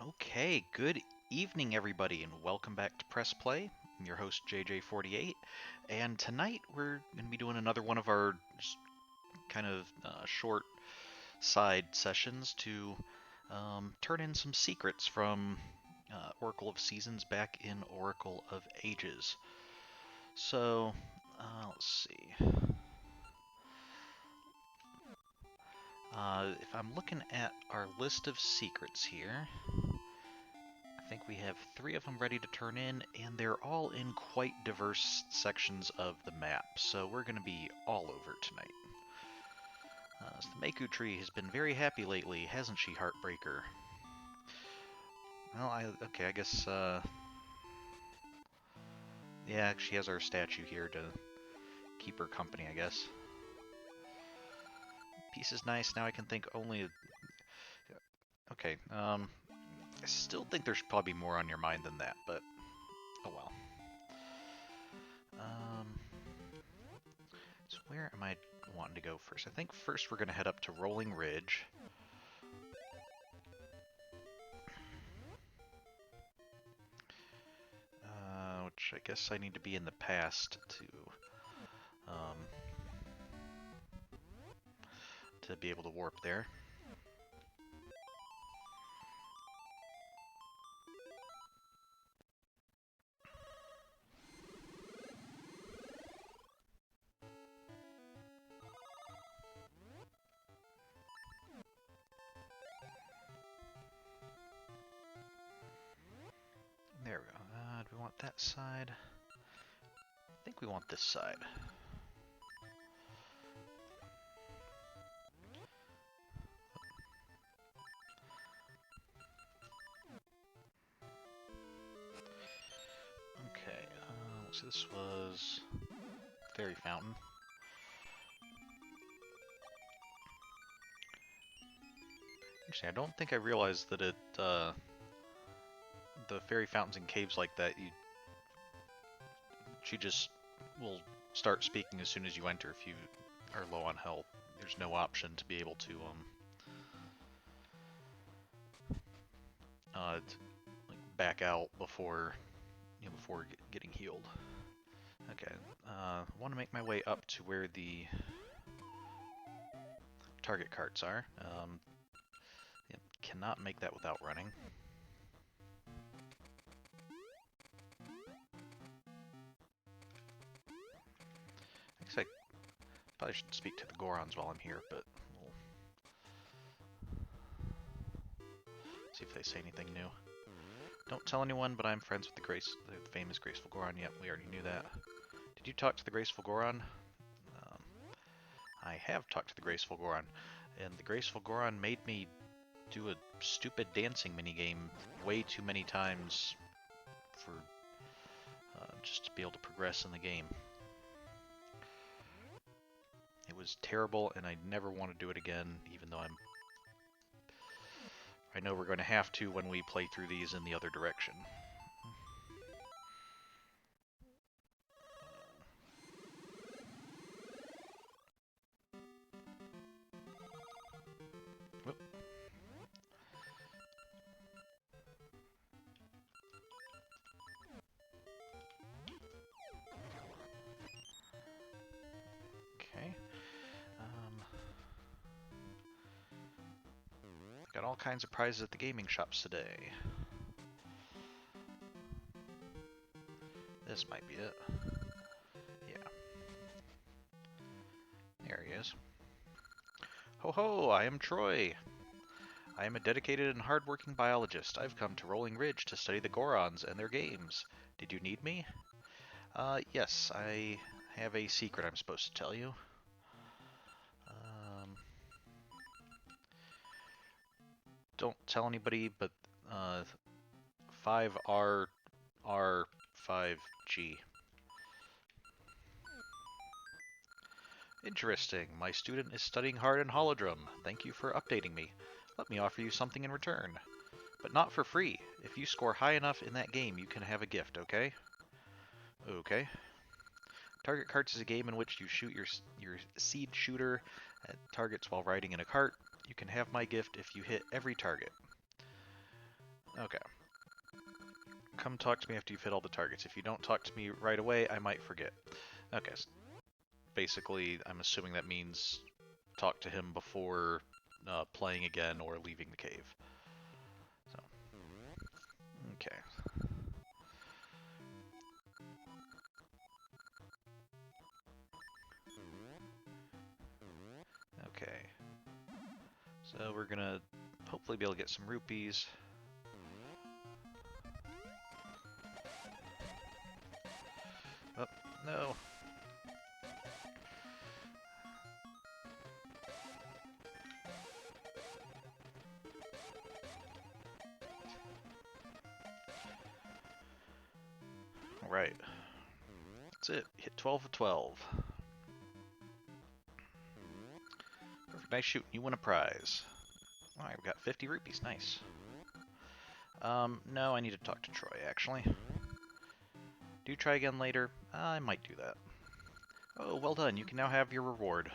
Okay, good evening, everybody, and welcome back to Press Play. I'm your host, JJ48, and tonight we're going to be doing another one of our kind of short side sessions to turn in some secrets from Oracle of Seasons back in Oracle of Ages. So, let's see. If I'm looking at our list of secrets here, I think we have three of them ready to turn in, and they're all in quite diverse sections of the map, so we're going to be all over tonight. So the Maku tree has been very happy lately, hasn't she, Heartbreaker? Well, okay, I guess, yeah, she has our statue here to keep her company, I guess. Peace is nice, now I can think only... Okay, I still think there should probably be more on your mind than that, but oh well. So where am I wanting to go first? I think first we're going to head up to Rolling Ridge. Which I guess I need to be in the past to be able to warp there. There we go. Do we want that side? I think we want this side. Okay, so this was Fairy Fountain. Interesting, I don't think I realized that the fairy fountains and caves like that, she just will start speaking as soon as you enter if you are low on health. There's no option to be able to like back out before before getting healed. Okay, I want to make my way up to where the target carts are. Cannot make that without running. I guess I probably should speak to the Gorons while I'm here, but we'll see if they say anything new. Don't tell anyone, but I'm friends with the famous Graceful Goron. Yep, we already knew that. Did you talk to the Graceful Goron? I have talked to the Graceful Goron, and the Graceful Goron made me do a stupid dancing minigame way too many times for just to be able to progress in the game. It was terrible, and I never want to do it again, even though I know we're going to have to when we play through these in the other direction. Whoop. Okay. Got all kinds of prizes at the gaming shops today. This might be it. Yeah. There he is. Ho ho, I am Troy. I am a dedicated and hardworking biologist. I've come to Rolling Ridge to study the Gorons and their games. Did you need me? Yes, I have a secret I'm supposed to tell you. Don't tell anybody, but 5R5G. Interesting. My student is studying hard in Holodrum. Thank you for updating me. Let me offer you something in return. But not for free. If you score high enough in that game, you can have a gift, okay? Okay. Target Carts is a game in which you shoot your seed shooter at targets while riding in a cart. You can have my gift if you hit every target. Okay. Come talk to me after you've hit all the targets. If you don't talk to me right away, I might forget. Okay, so basically, I'm assuming that means talk to him before playing again or leaving the cave. So, okay. Okay. So we're gonna hopefully be able to get some rupees. Oh, no. Alright. That's it. Hit 12 of 12. Perfect. Nice shooting. You win a prize. Alright, we got 50 rupees. Nice. No, I need to talk to Troy, actually. Do try again later. I might do that. Oh, well done. You can now have your reward.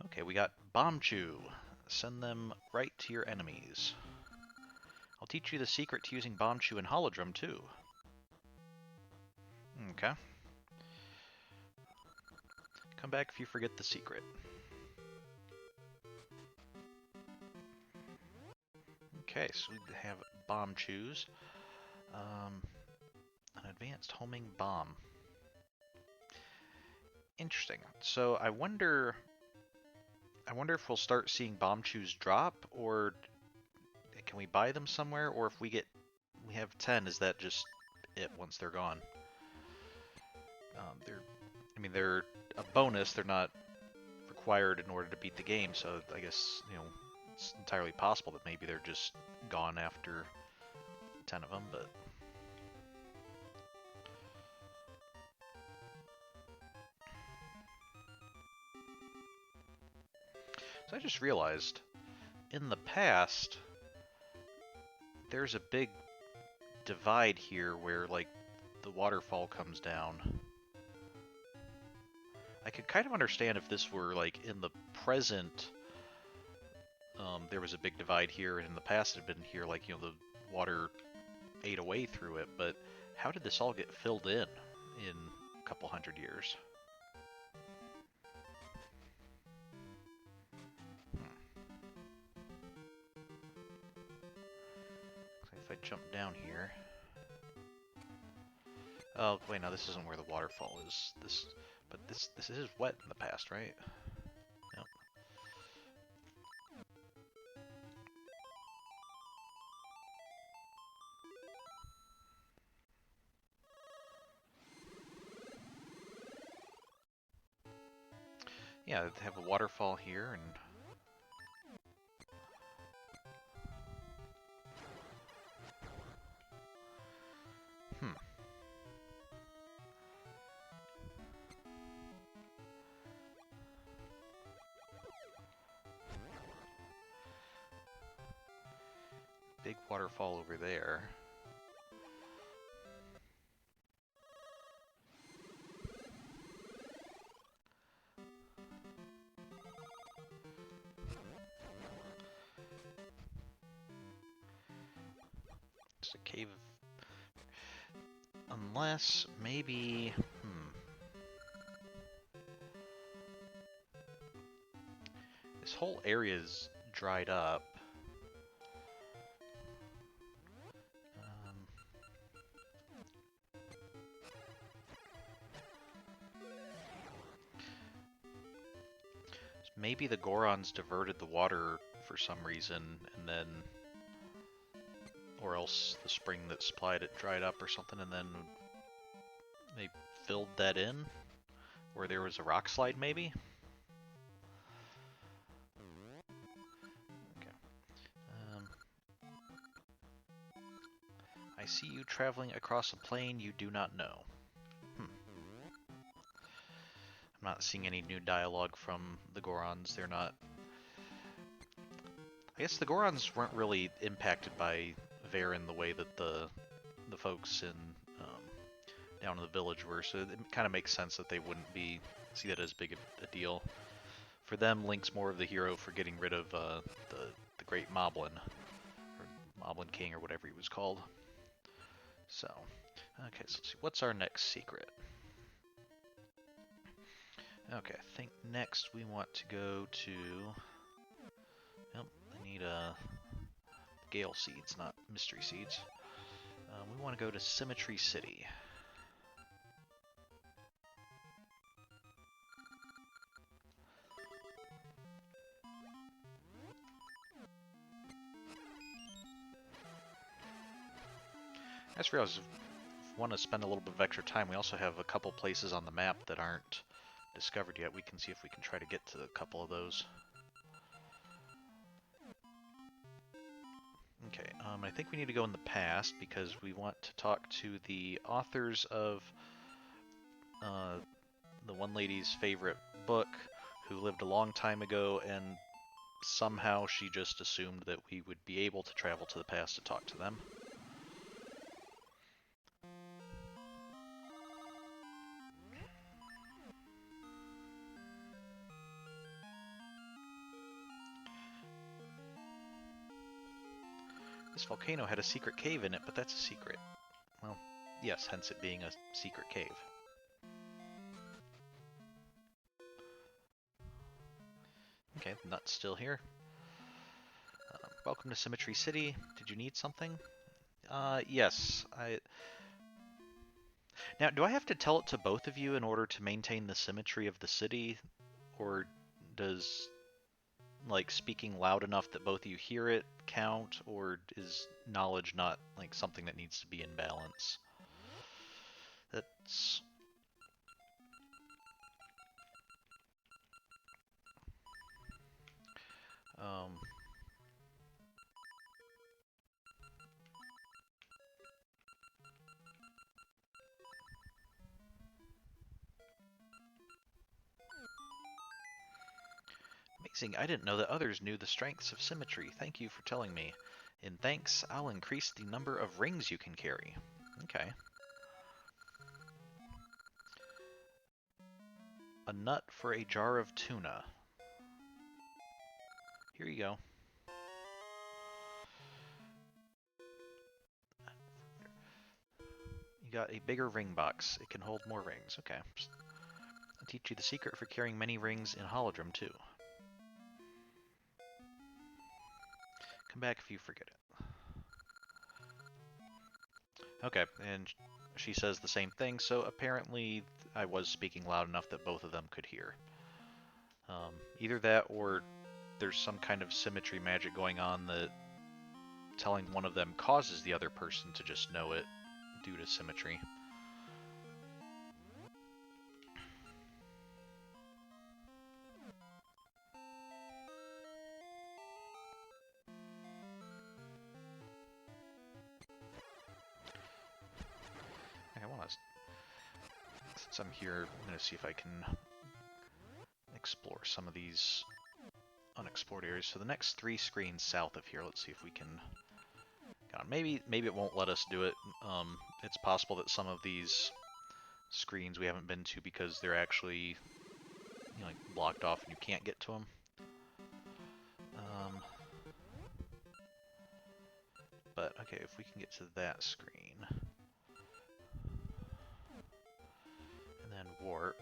Okay, we got Bomb Chew. Send them right to your enemies. I'll teach you the secret to using Bomb Chew and Holodrum, too. Okay. Come back if you forget the secret. Okay, so we have Bomb Chews. An advanced homing bomb. Interesting. So I wonder if we'll start seeing Bomb Chews drop, or can we buy them somewhere, or if we have 10, is that just it once they're gone? They're a bonus. They're not required in order to beat the game, so I guess, it's entirely possible that maybe they're just gone after 10 of them, but... So I just realized, in the past, there's a big divide here where, like, the waterfall comes down. I could kind of understand if this were, like, in the present, there was a big divide here, and in the past it had been here, like, the water ate away through it, but how did this all get filled in a couple hundred years? So if I jump down here... Oh, wait, no, this isn't where the waterfall is. But this is wet in the past, right? Nope. Yeah, they have a waterfall here, and... Hmm. Big waterfall over there. It's a cave. Unless, maybe... This whole area's dried up. Maybe the Gorons diverted the water for some reason, and then... Or else the spring that supplied it dried up or something, and then they filled that in? Where there was a rock slide, maybe? Okay. I see you traveling across a plain you do not know. I'm not seeing any new dialogue from the Gorons. They're not... I guess the Gorons weren't really impacted by Varen the way that the folks in down in the village were, so it kind of makes sense that they wouldn't see that as big a deal. For them, Link's more of the hero for getting rid of the great Moblin, or Moblin King, or whatever he was called. So, okay, so let's see. What's our next secret? Okay, I think next we want to go to... Yep, I need Gale Seeds, not Mystery Seeds. We want to go to Symmetry City. As for us, if we want to spend a little bit of extra time, we also have a couple places on the map that aren't discovered yet. We can see if we can try to get to a couple of those. Okay, I think we need to go in the past because we want to talk to the authors of the one lady's favorite book, who lived a long time ago, and somehow she just assumed that we would be able to travel to the past to talk to them. This volcano had a secret cave in it, but that's a secret. Well, yes, hence it being a secret cave. Okay, the nut's still here. Welcome to Symmetry City. Did you need something? Yes. Now, do I have to tell it to both of you in order to maintain the symmetry of the city? Or does, like, speaking loud enough that both of you hear it count? Or is knowledge not, like, something that needs to be in balance? That's... Amazing, I didn't know that others knew the strengths of symmetry. Thank you for telling me. In thanks, I'll increase the number of rings you can carry. Okay. A nut for a jar of tuna. Here you go. You got a bigger ring box. It can hold more rings. Okay. I'll teach you the secret for carrying many rings in Holodrum, too. Come back if you forget it. Okay, and she says the same thing, so apparently I was speaking loud enough that both of them could hear. Either that or there's some kind of symmetry magic going on that telling one of them causes the other person to just know it due to symmetry. I want to, since I'm here, I'm going to see if I can explore some of these unexplored areas. So the next 3 screens south of here, let's see if we can... God, maybe it won't let us do it. It's possible that some of these screens we haven't been to because they're actually, you know, like blocked off and you can't get to them. But okay, if we can get to that screen, and then warp,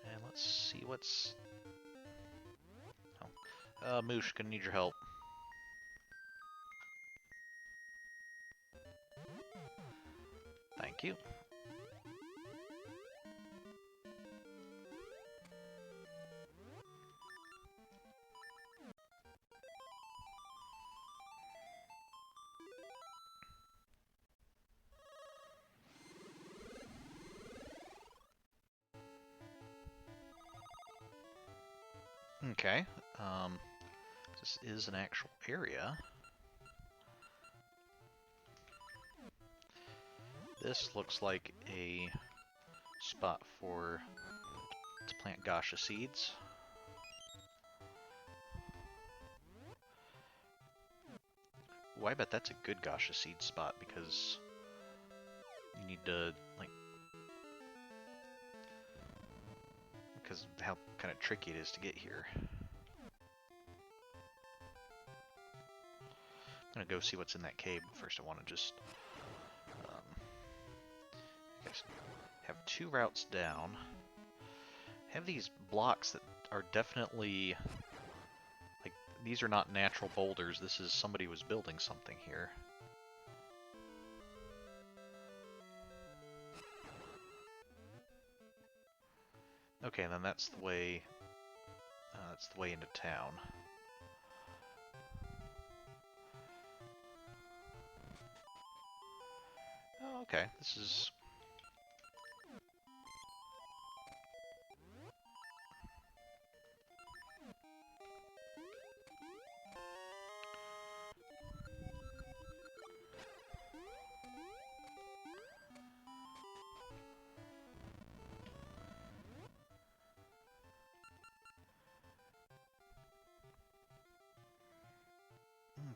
and let's see what's... Oh, Moosh, gonna need your help. Thank you. Okay, this is an actual area. This looks like a spot to plant Gasha seeds. Ooh, I bet that's a good Gasha seed spot because you need to, like... Because how kind of tricky it is to get here. I'm gonna go see what's in that cave, but first I want to just I guess have 2 routes down. Have these blocks that are definitely like, these are not natural boulders. This is somebody was building something here. Okay, then that's the way. That's the way into town. Oh, okay. This is.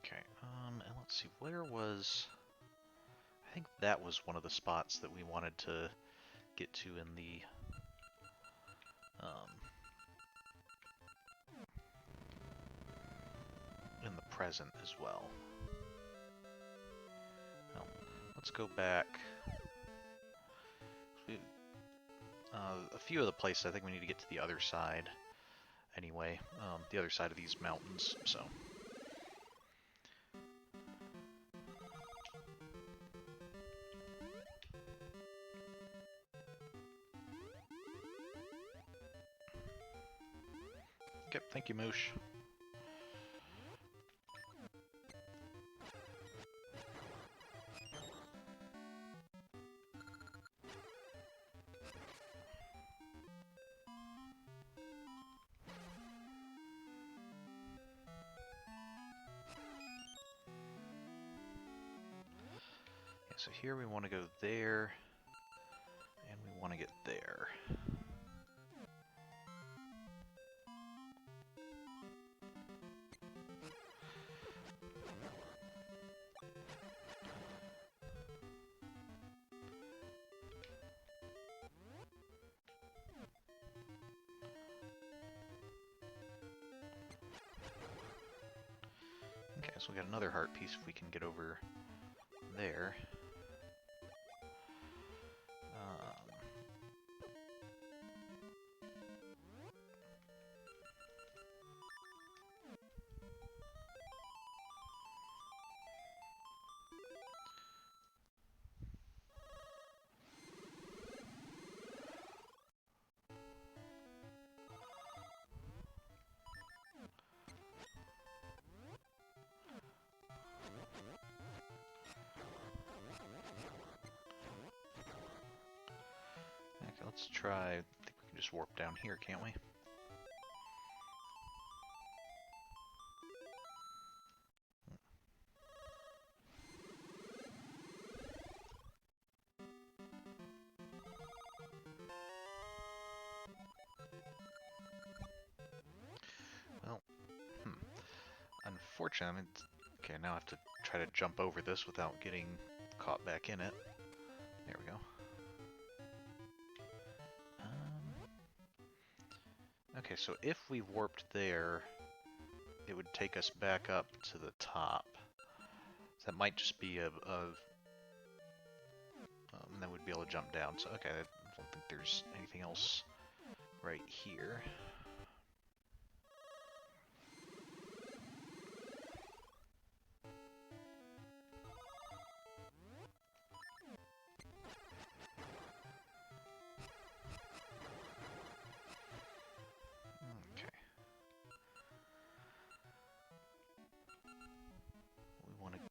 Okay, and let's see, where was... I think that was one of the spots that we wanted to get to in the present as well. Well, let's go back. A few of the places I think we need to get to the other side anyway, the other side of these mountains, so... Okay, thank you, Moosh. Yeah, so here we want to go there, and we want to get there. Okay, so we got another heart piece if we can get over there. Okay, let's try. I think we can just warp down here, can't we? Well, unfortunately, I mean, okay, now I have to try to jump over this without getting caught back in it. There we go. Okay, so if we warped there, it would take us back up to the top. So that might just be and then we'd be able to jump down. So, okay, I don't think there's anything else right here. Okay. We want to do...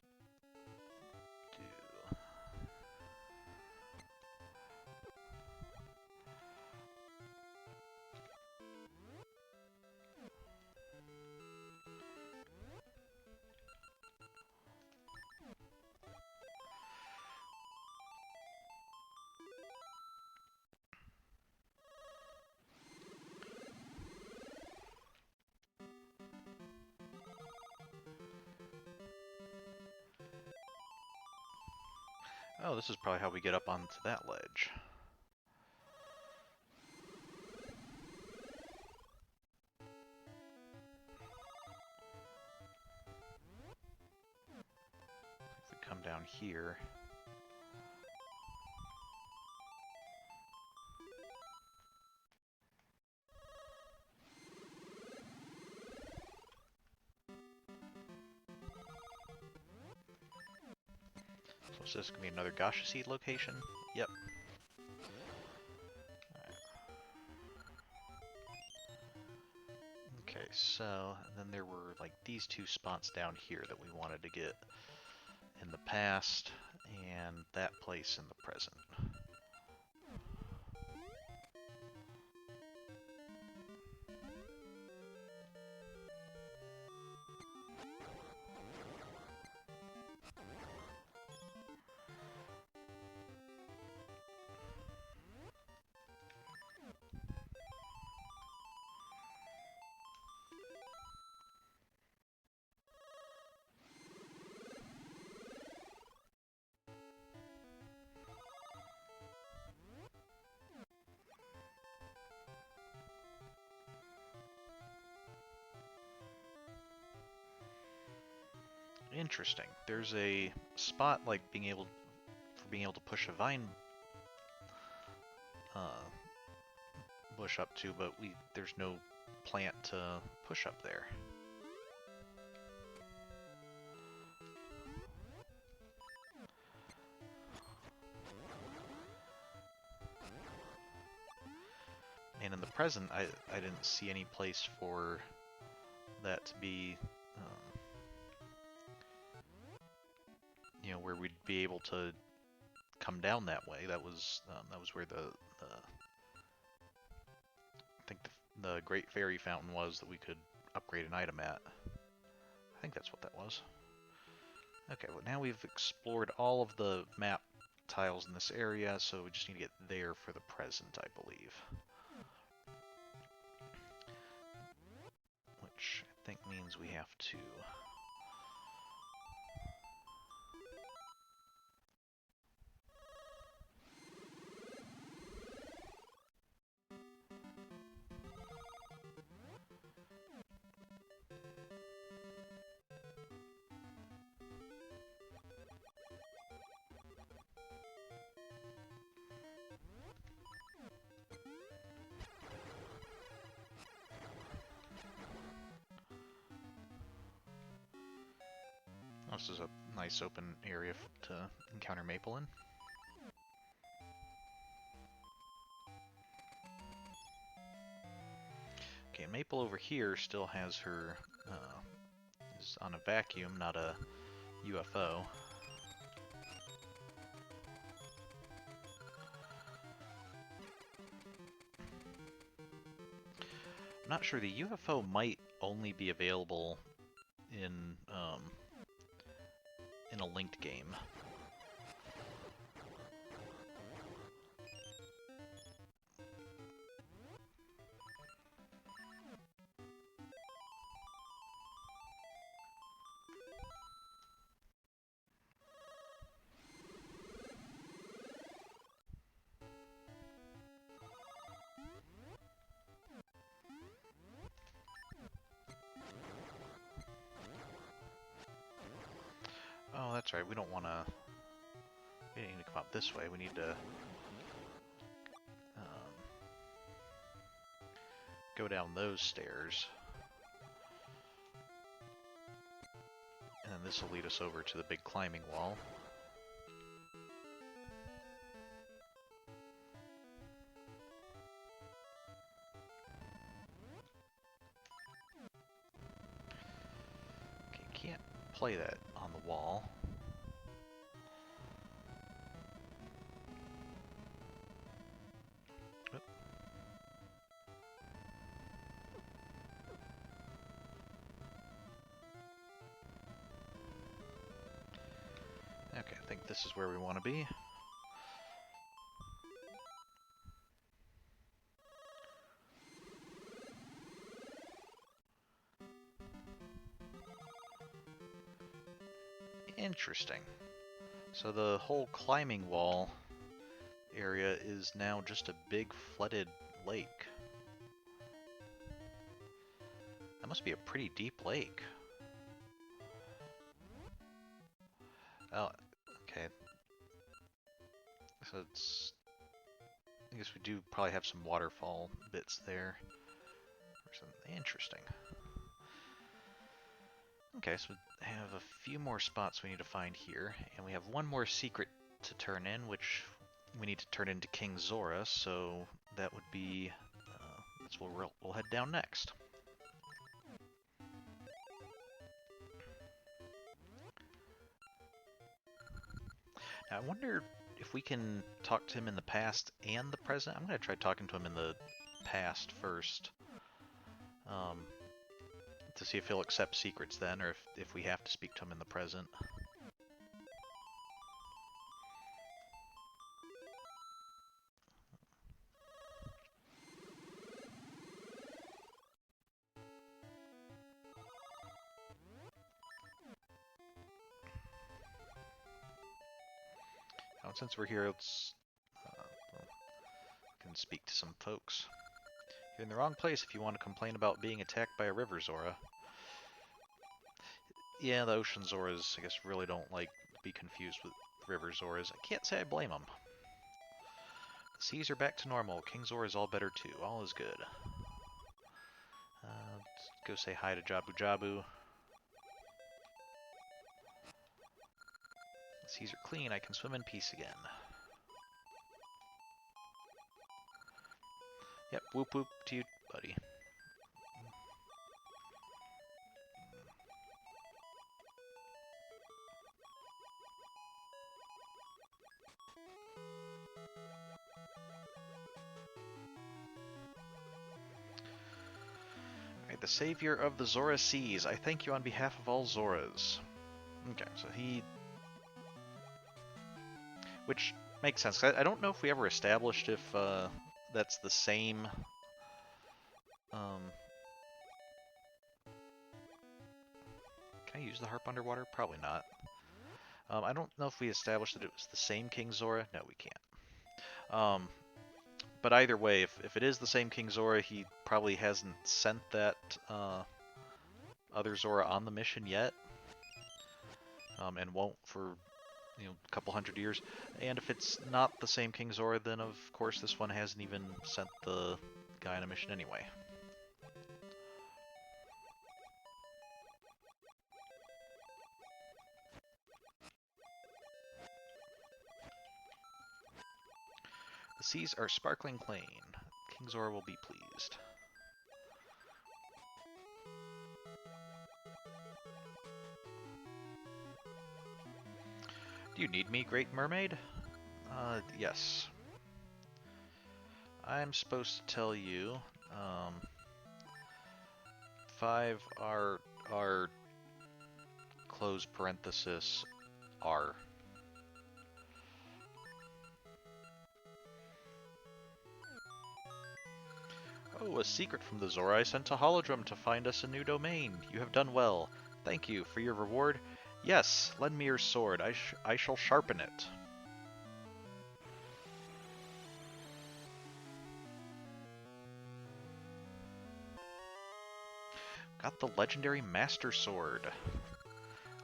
Oh, this is probably how we get up onto that ledge. down here. So is this going to be another Gacha Seed location? Yep. Okay, so then there were like these two spots down here that we wanted to get in the past, and that place in the present. Interesting. There's a spot like being able to push a vine bush up to, but there's no plant to push up there. And in the present, I didn't see any place for that to be, you know, where we'd be able to come down that way. That was where I think the Great Fairy Fountain was that we could upgrade an item at. I think that's what that was. Okay, well now we've explored all of the map tiles in this area, so we just need to get there for the present, I believe. Which I think means we have to... This is a nice open area to encounter Maple in. Okay, Maple over here still has her, is on a vacuum, not a UFO. I'm not sure, the UFO might only be available in a linked game. Oh, that's right, we don't want to... We need to come up this way, we need to... go down those stairs. And then this will lead us over to the big climbing wall. Okay, can't play that on the wall. Oop. Okay, I think this is where we want to be. Interesting. So the whole climbing wall area is now just a big flooded lake. That must be a pretty deep lake. So it's... I guess we do probably have some waterfall bits there. Interesting. Okay, so we have a few more spots we need to find here, and we have one more secret to turn in, which we need to turn into King Zora, so that would be... that's where we'll head down next. Now, I wonder if we can talk to him in the past and the present. I'm going to try talking to him in the past first. To see if he'll accept secrets then, or if we have to speak to him in the present. Now, since we're here, let's can speak to some folks. You're in the wrong place if you want to complain about being attacked by a river Zora. Yeah, the ocean Zoras, I guess, really don't like to be confused with river Zoras. I can't say I blame them. The seas are back to normal. King Zora is all better too. All is good. Let's go say hi to Jabu Jabu. The seas are clean. I can swim in peace again. Yep, whoop whoop to you, buddy. Alright, the savior of the Zora Seas. I thank you on behalf of all Zoras. Okay, so he... Which makes sense. I don't know if we ever established if that's the same... Can I use the harp underwater? Probably not. I don't know if we established that it was the same King Zora. No, we can't. But either way, if it is the same King Zora, he probably hasn't sent that other Zora on the mission yet. And won't for a couple hundred years. And if it's not the same King Zora, then of course this one hasn't even sent the guy on a mission anyway. The seas are sparkling clean. King Zora will be pleased. Do you need me, Great Mermaid? Yes. I'm supposed to tell you, 5 are close parenthesis R. Oh, a secret from the Zora. I sent a holodrum to find us a new domain. You have done well. Thank you for your reward. Yes, lend me your sword. I shall sharpen it. Got the legendary Master Sword.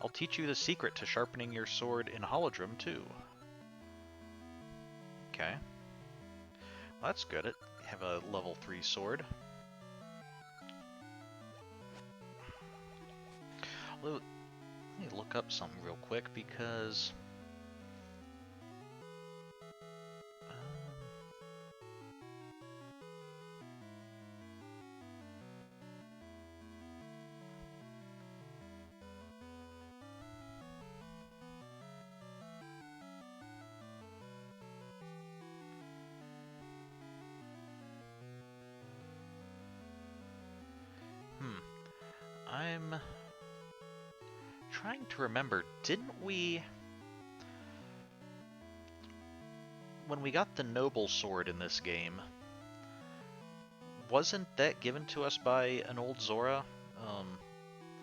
I'll teach you the secret to sharpening your sword in holodrum, too. Okay. Well, that's good. I have a level 3 sword. Let me look up something real quick because... I'm trying to remember, didn't we... When we got the Noble Sword in this game, wasn't that given to us by an old Zora?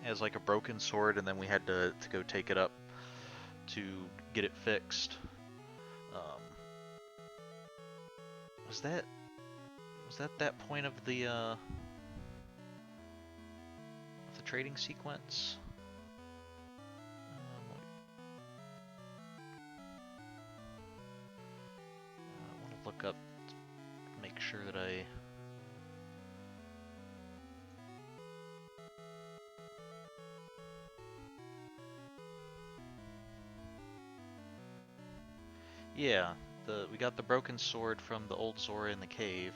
As like a broken sword, and then we had to go take it up to get it fixed. Was that point of the trading sequence? look up, make sure that I... Yeah, we got the broken sword from the old Zora in the cave.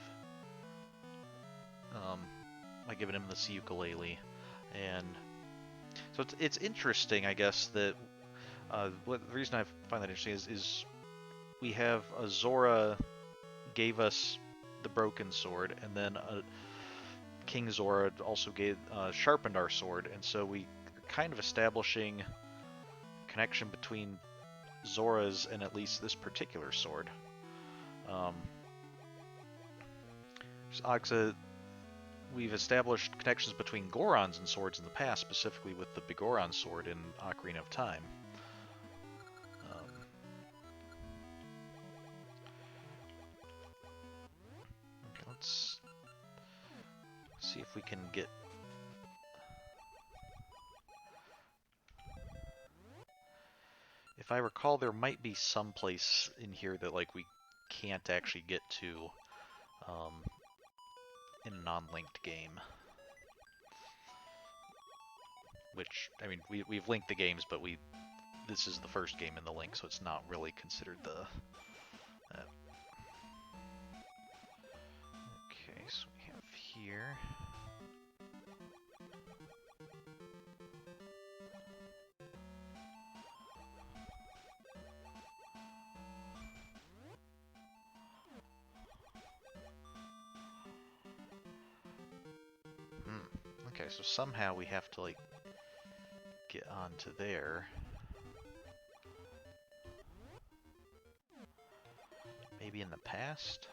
By giving him the ukulele, and so it's interesting, I guess, that the reason I find that interesting is we have a Zora gave us the broken sword, and then King Zora also sharpened our sword, and so we are kind of establishing a connection between Zora's and at least this particular sword. We've established connections between Gorons and swords in the past, specifically with the Begoron sword in Ocarina of Time. Okay, let's see if we can get... If I recall, there might be some place in here that like we can't actually get to in a non-linked game. Which, I mean, we've linked the games, but this is the first game in the link, so it's not really considered the... Okay, so we have here... Okay, so somehow we have to, like, get onto there. Maybe in the past?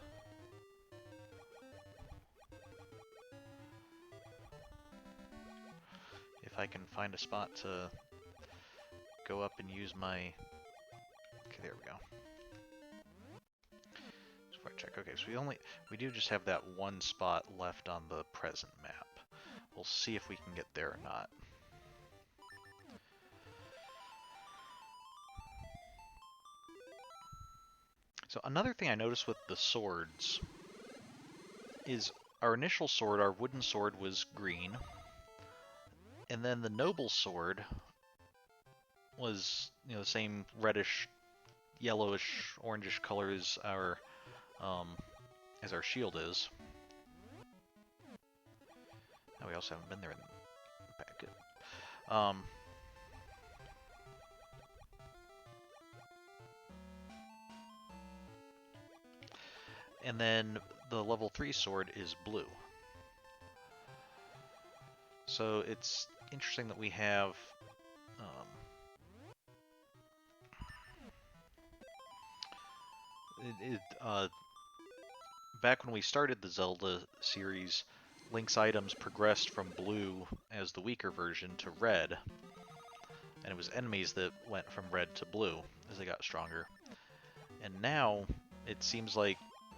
If I can find a spot to go up and use my... Okay, there we go. Just before I check. Okay, so we do just have that one spot left on the present map. We'll see if we can get there or not. So another thing I noticed with the swords is our initial sword, our wooden sword, was green. And then the noble sword was, you know, the same reddish, yellowish, orangish color as our shield is. Now we also haven't been there in the back. Good. And then the level 3 sword is blue. So it's interesting that we have back when we started the Zelda series, Link's items progressed from blue as the weaker version to red, and it was enemies that went from red to blue as they got stronger. And now it seems like,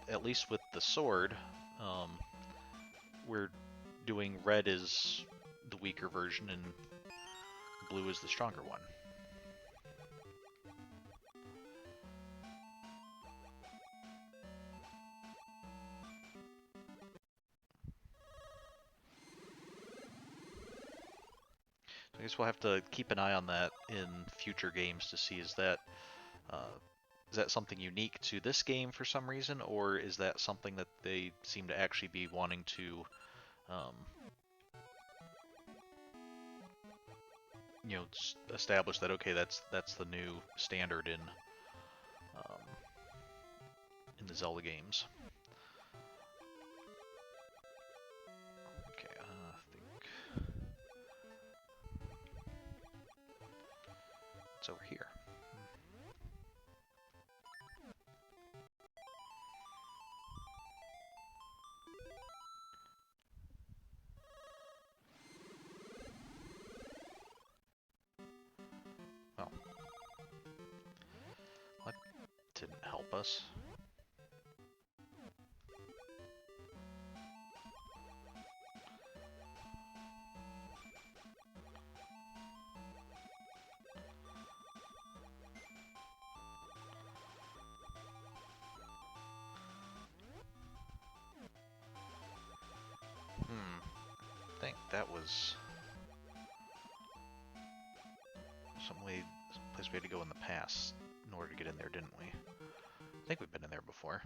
at least with the sword, we're doing red as the weaker version and blue is the stronger one. So I guess we'll have to keep an eye on that in future games to see is that something unique to this game for some reason, or is that something that they seem to actually be wanting to you know, establish that, okay, that's the new standard in the Zelda games. Okay, I think it's over here. Oh. That didn't help us. that was some place we had to go in the past in order to get in there, didn't we? I think we've been in there before.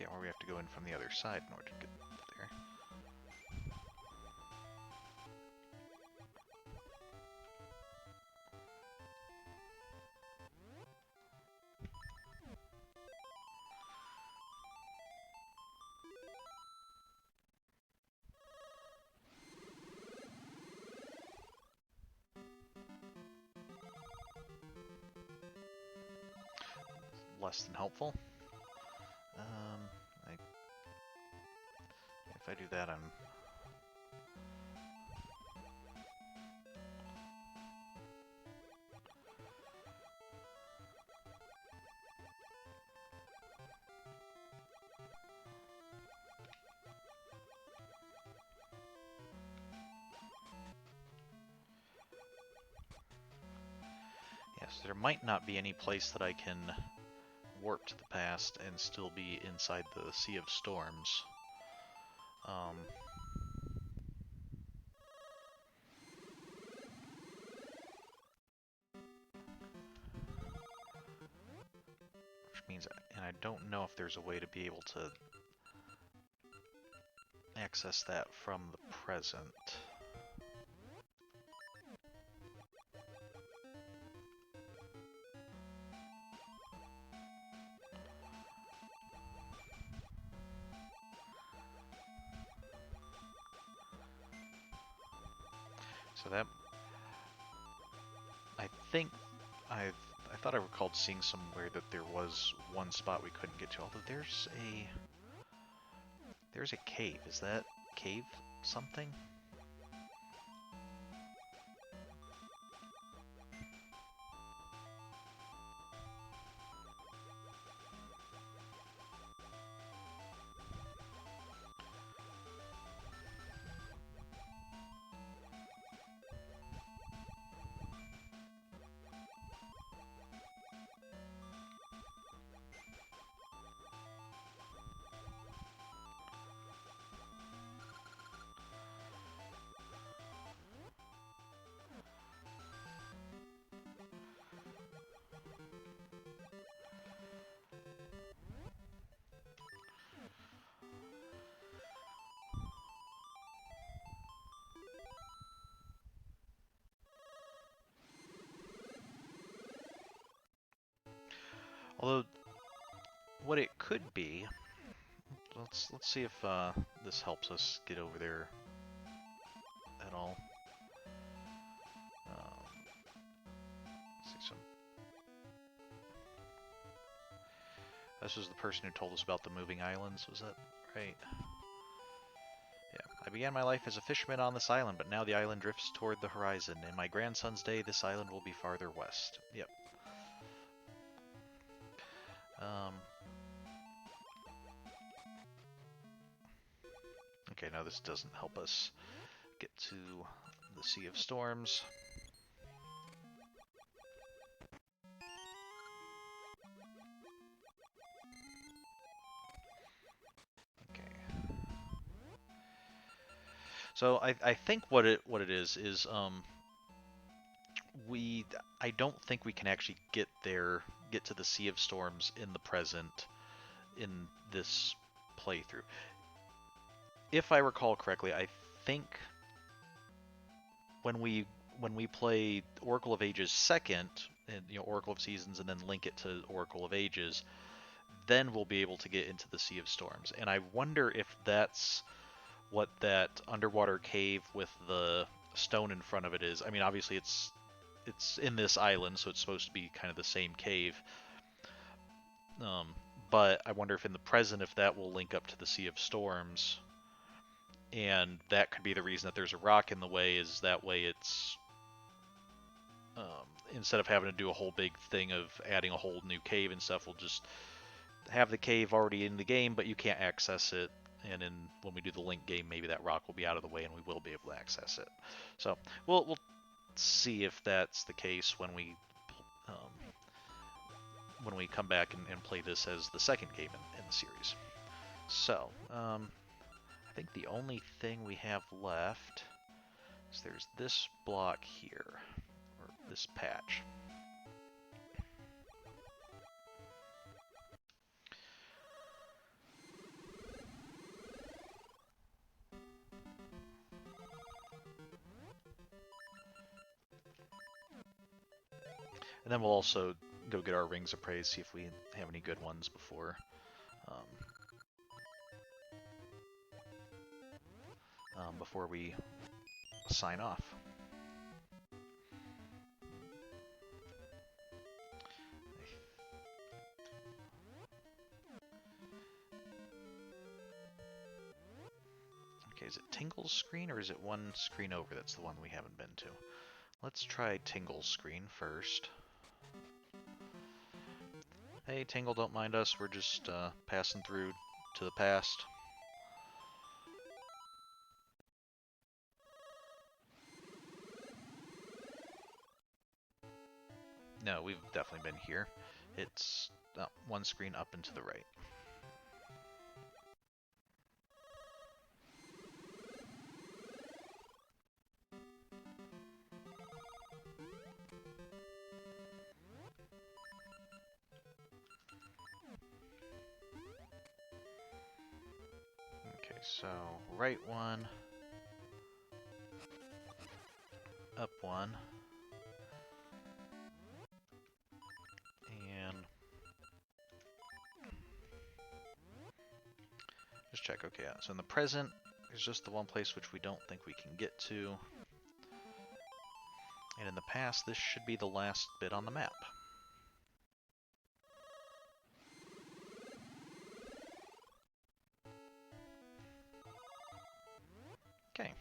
Okay, or we have to go in from the other side in order to get there. Less than helpful. If I do that, I'm... Yes, there might not be any place that I can warp to the past and still be inside the Sea of Storms. Which means, and I don't know if there's a way to be able to access that from the present. So that, I think, I thought I recalled seeing somewhere that there was one spot we couldn't get to, although there's a cave. Is that cave something? Although, what it could be, let's see if this helps us get over there at all. Let's see some. This was the person who told us about the moving islands. Was that right? Yeah. I began my life as a fisherman on this island, but now the island drifts toward the horizon. In my grandson's day, this island will be farther west. Yep. Okay, now this doesn't help us get to the Sea of Storms. Okay. So I think what it is I don't think we can actually get to the Sea of Storms in the present in this playthrough. If I recall correctly, I think when we play Oracle of Ages second, and Oracle of Seasons, and then link it to Oracle of Ages, then we'll be able to get into the Sea of Storms. And I wonder if that's what that underwater cave with the stone in front of it is. I mean, obviously it's in this island, so it's supposed to be kind of the same cave. But I wonder if in the present, if that will link up to the Sea of Storms, and that could be the reason that there's a rock in the way. Is that way it's instead of having to do a whole big thing of adding a whole new cave and stuff, we'll just have the cave already in the game, but you can't access it and then when we do the link game, maybe that rock will be out of the way and we will be able to access it. So we'll see if that's the case um, when we come back and play this as the second game in the series. So I think the only thing we have left is there's this block here, or this patch. And then we'll also go get our rings appraised, see if we have any good ones before we sign off. Okay, is it Tingle's screen or is it one screen over that's the one we haven't been to? Let's try Tingle's screen first. Hey, Tingle, don't mind us. We're just passing through to the past. No, we've definitely been here. It's one screen up and to the right. Okay, so right one, up one, and just check. Okay, yeah. So in the present, there's just the one place which we don't think we can get to. And in the past, this should be the last bit on the map. Okay.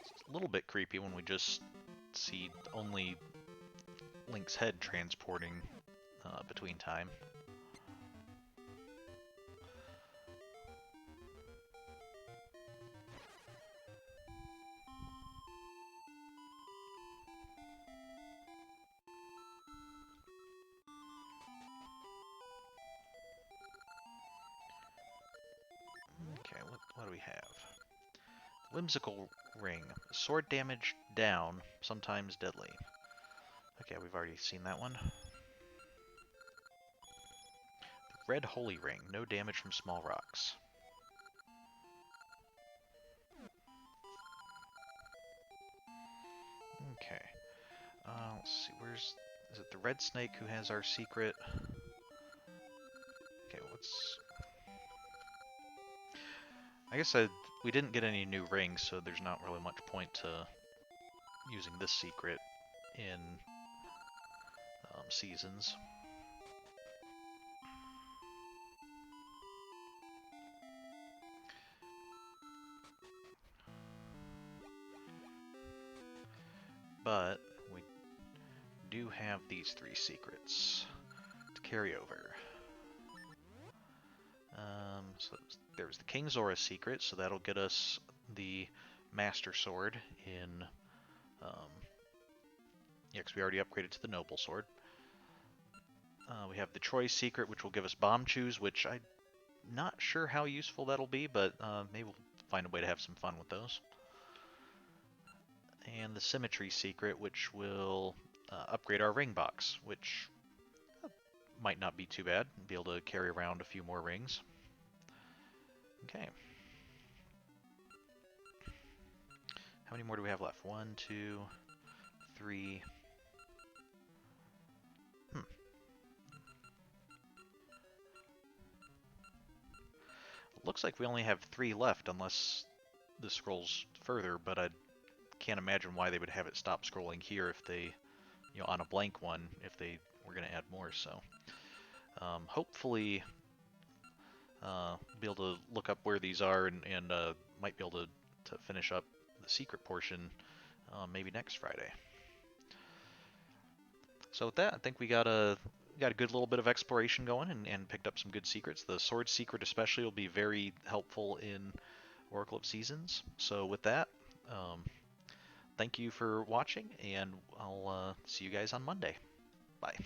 It's a little bit creepy when we just see only Link's head transporting between time. Okay, what do we have? Whimsical ring. Sword damage down, sometimes deadly. Okay, we've already seen that one. Red holy ring. No damage from small rocks. Okay. Let's see, is it the red snake who has our secret? Okay, I guess we didn't get any new rings, so there's not really much point to using this secret in seasons. But we do have these 3 secrets to carry over. So there's the King's Aura secret, so that'll get us the Master Sword in... yeah, because we already upgraded to the Noble Sword. We have the Troy secret, which will give us Bomb Chews, which I'm not sure how useful that'll be, but maybe we'll find a way to have some fun with those. And the Symmetry secret, which will upgrade our ring box, which might not be too bad. Be able to carry around a few more rings. Okay. How many more do we have left? 1, 2, 3. Looks like we only have 3 left unless this scrolls further, but I can't imagine why they would have it stop scrolling here if they, on a blank one, if they were going to add more. So hopefully be able to look up where these are and might be able to finish up the secret portion maybe next Friday. So with that, I think we got a good little bit of exploration going and picked up some good secrets. The sword secret especially will be very helpful in Oracle of Seasons. So with that, um, thank you for watching, and I'll see you guys on Monday. Bye.